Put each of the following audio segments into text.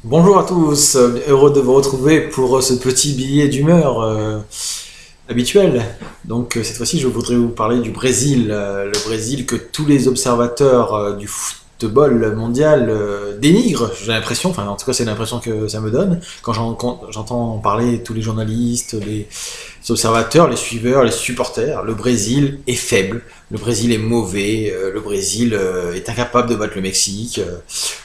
Bonjour à tous, heureux de vous retrouver pour ce petit billet d'humeur habituel. Cette fois-ci, je voudrais vous parler du Brésil, le Brésil que tous les observateurs du football mondial dénigrent. J'ai l'impression, enfin en tout cas c'est l'impression que ça me donne quand j'entends parler tous les journalistes, les observateurs, les suiveurs, les supporters. Le Brésil est faible, le Brésil est mauvais, le Brésil est incapable de battre le Mexique.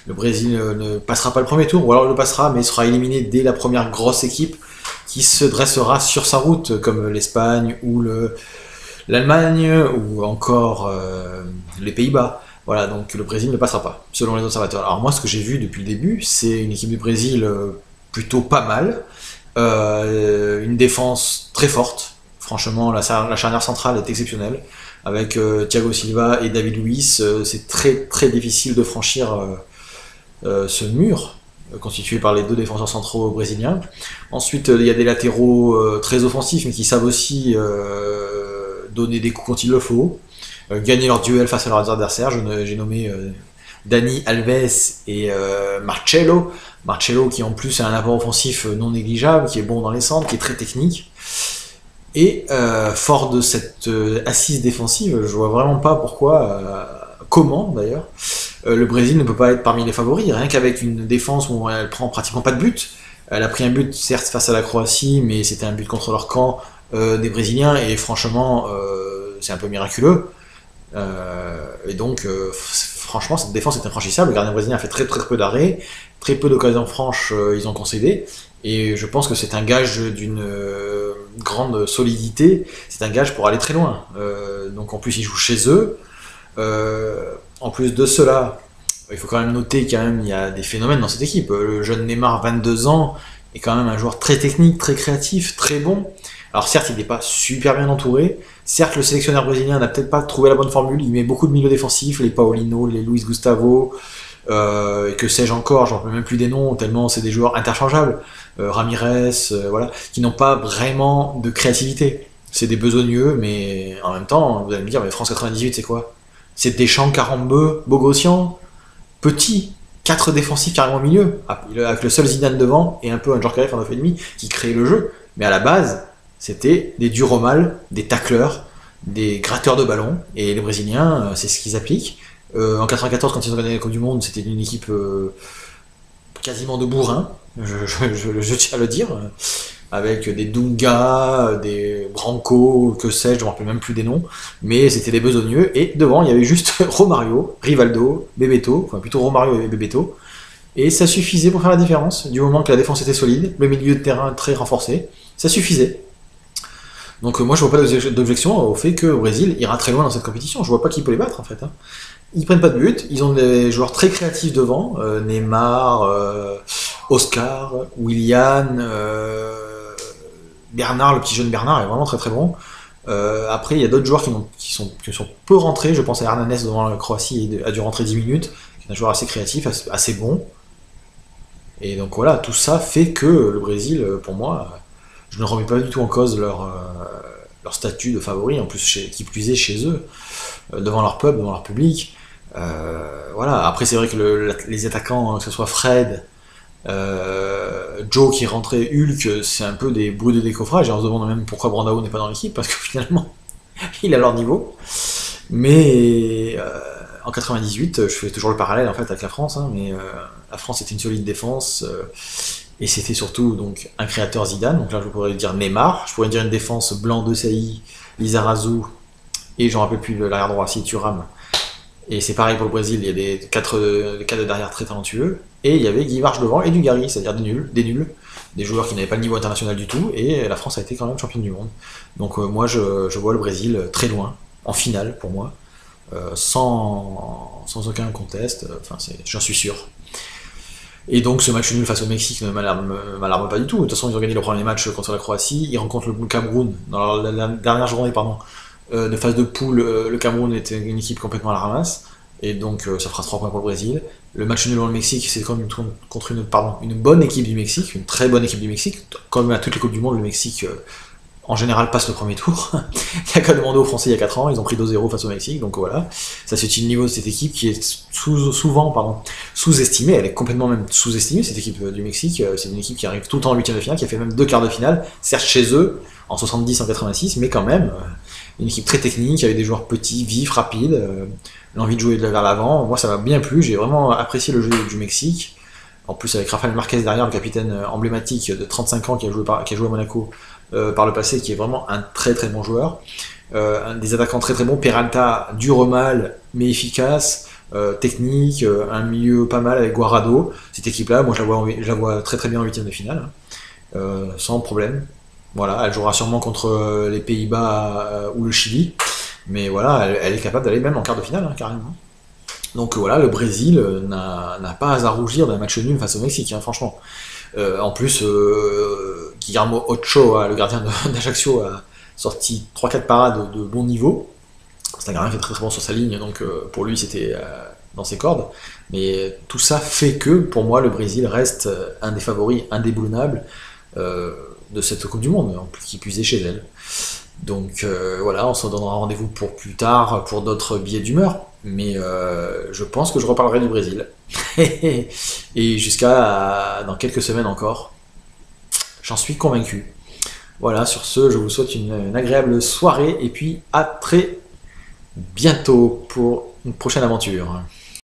Le Brésil ne passera pas le premier tour, ou alors il le passera, mais il sera éliminé dès la première grosse équipe qui se dressera sur sa route, comme l'Espagne ou l'Allemagne, ou encore les Pays-Bas. Voilà, donc le Brésil ne passera pas, selon les observateurs. Alors moi, ce que j'ai vu depuis le début, c'est une équipe du Brésil plutôt pas mal, une défense très forte. Franchement, la charnière centrale est exceptionnelle. Avec Thiago Silva et David Luiz, c'est très très difficile de franchir ce mur constitué par les deux défenseurs centraux brésiliens. Ensuite, il y a des latéraux très offensifs, mais qui savent aussi donner des coups quand il le faut, gagner leur duel face à leurs adversaires. J'ai nommé Dani Alves et Marcelo. Marcelo qui en plus a un apport offensif non négligeable, qui est bon dans les centres, qui est très technique. Et fort de cette assise défensive, je vois vraiment pas comment d'ailleurs, le Brésil ne peut pas être parmi les favoris, rien qu'avec une défense où elle prend pratiquement pas de but. Elle a pris un but certes face à la Croatie, mais c'était un but contre leur camp des Brésiliens, et franchement c'est un peu miraculeux. Franchement cette défense est infranchissable, le gardien brésilien a fait très très peu d'arrêts, très peu d'occasions franches ils ont concédé, et je pense que c'est un gage d'une grande solidité, c'est un gage pour aller très loin. Donc en plus ils jouent chez eux. En plus de cela, il faut quand même noter qu'il y a des phénomènes dans cette équipe. Le jeune Neymar, 22 ans, est quand même un joueur très technique, très créatif, très bon. Alors certes, il n'est pas super bien entouré. Certes, le sélectionneur brésilien n'a peut-être pas trouvé la bonne formule. Il met beaucoup de milieux défensifs, les Paulino, les Luis Gustavo, et que sais-je encore, j'en peux même plus des noms, tellement c'est des joueurs interchangeables. Ramirez, voilà, qui n'ont pas vraiment de créativité. C'est des besogneux, mais en même temps, vous allez me dire, mais France 98, c'est quoi? C'est Deschamps, Carambeu, Bogossian, petit, 4 défensifs carrément au milieu, avec le seul Zidane devant et un peu un Djorkaeff en 9,5 qui crée le jeu. Mais à la base, c'était des durs au mal, des tacleurs, des gratteurs de ballon, et les Brésiliens, c'est ce qu'ils appliquent. En 94, quand ils ont gagné la Coupe du Monde, c'était une équipe quasiment de bourrin, je tiens à le dire, avec des Dunga, des Branco, que sais-je, je ne me rappelle même plus des noms, mais c'était des besogneux, et devant il y avait juste Romario, Rivaldo, Bebeto, enfin plutôt Romario et Bebeto, et ça suffisait pour faire la différence, du moment que la défense était solide, le milieu de terrain très renforcé, ça suffisait. Donc moi je vois pas d'objection au fait que le Brésil ira très loin dans cette compétition, je vois pas qui peut les battre en fait. Hein. Ils prennent pas de but, ils ont des joueurs très créatifs devant, Neymar, Oscar, Willian, Bernard, le petit jeune Bernard est vraiment très très bon. Après, il y a d'autres joueurs qui sont peu rentrés. Je pense à Hernandez devant la Croatie, il a dû rentrer 10 minutes. C'est un joueur assez créatif, assez bon. Et donc voilà, tout ça fait que le Brésil, pour moi, je ne remets pas du tout en cause leur statut de favori, en plus qui plus est chez eux, devant leur peuple, devant leur public. Voilà. Après, c'est vrai que les attaquants, que ce soit Fred, Joe qui est rentré, Hulk, c'est un peu des bruits de décoffrage, et on se demande même pourquoi Brandao n'est pas dans l'équipe, parce que finalement, il a leur niveau. Mais en 98, je fais toujours le parallèle en fait avec la France, hein, mais la France était une solide défense, et c'était surtout donc un créateur Zidane, donc là je pourrais dire Neymar, je pourrais dire une défense Blanc de Sailly, Lizarazu, et j'en rappelle plus l'arrière droit, si Thuram. Et c'est pareil pour le Brésil, il y a des cadres de derrière très talentueux. Et il y avait Guy Varche devant et Dugarry, c'est-à-dire des joueurs qui n'avaient pas le niveau international du tout. Et la France a été quand même championne du monde. Donc moi je vois le Brésil très loin, en finale pour moi, sans aucun conteste, enfin j'en suis sûr. Et donc ce match nul face au Mexique ne m'alarme pas du tout. De toute façon, ils ont gagné le premier match contre la Croatie, ils rencontrent le Cameroun dans la dernière journée, pardon, de phase de poule. Le Cameroun était une équipe complètement à la ramasse, et donc ça fera 3 points pour le Brésil. Le match nul dans le Mexique, c'est comme contre une bonne équipe du Mexique, une très bonne équipe du Mexique. Comme à toutes les Coupes du Monde, le Mexique en général passent le premier tour. Il n'y a qu'à demander aux Français il y a 4 ans, ils ont pris 2-0 face au Mexique, donc voilà. Ça c'est le niveau de cette équipe qui est souvent sous-estimée, elle est complètement même sous-estimée cette équipe du Mexique, c'est une équipe qui arrive tout le temps en huitième de finale, qui a fait même 2 quarts de finale, certes chez eux, en 70, en 86, mais quand même, une équipe très technique, avec des joueurs petits, vifs, rapides, l'envie de jouer vers l'avant, moi ça m'a bien plu, j'ai vraiment apprécié le jeu du Mexique. En plus, avec Rafael Marquez derrière, le capitaine emblématique de 35 ans qui a joué à Monaco par le passé, qui est vraiment un très très bon joueur. Des attaquants très très bons. Peralta, dur au mal, mais efficace. Technique, un milieu pas mal avec Guarado. Cette équipe-là, moi je la vois très très bien en huitième de finale, sans problème. Voilà, elle jouera sûrement contre les Pays-Bas ou le Chili, mais voilà, elle est capable d'aller même en quart de finale, hein, carrément. Donc voilà, le Brésil n'a pas à rougir d'un match nul face au Mexique, hein, franchement. En plus, Guillermo Ochoa, le gardien d'Ajaccio, a sorti 3-4 parades de bon niveau. C'est un gardien qui est très très bon sur sa ligne, donc pour lui c'était dans ses cordes. Mais tout ça fait que, pour moi, le Brésil reste un des favoris indéboulonnables de cette Coupe du Monde, qui puisait chez elle. Donc voilà, on se donnera rendez-vous pour plus tard, pour d'autres billets d'humeur. Mais je pense que je reparlerai du Brésil. Et jusqu'à dans quelques semaines encore. J'en suis convaincu. Voilà, sur ce, je vous souhaite une agréable soirée et puis à très bientôt pour une prochaine aventure.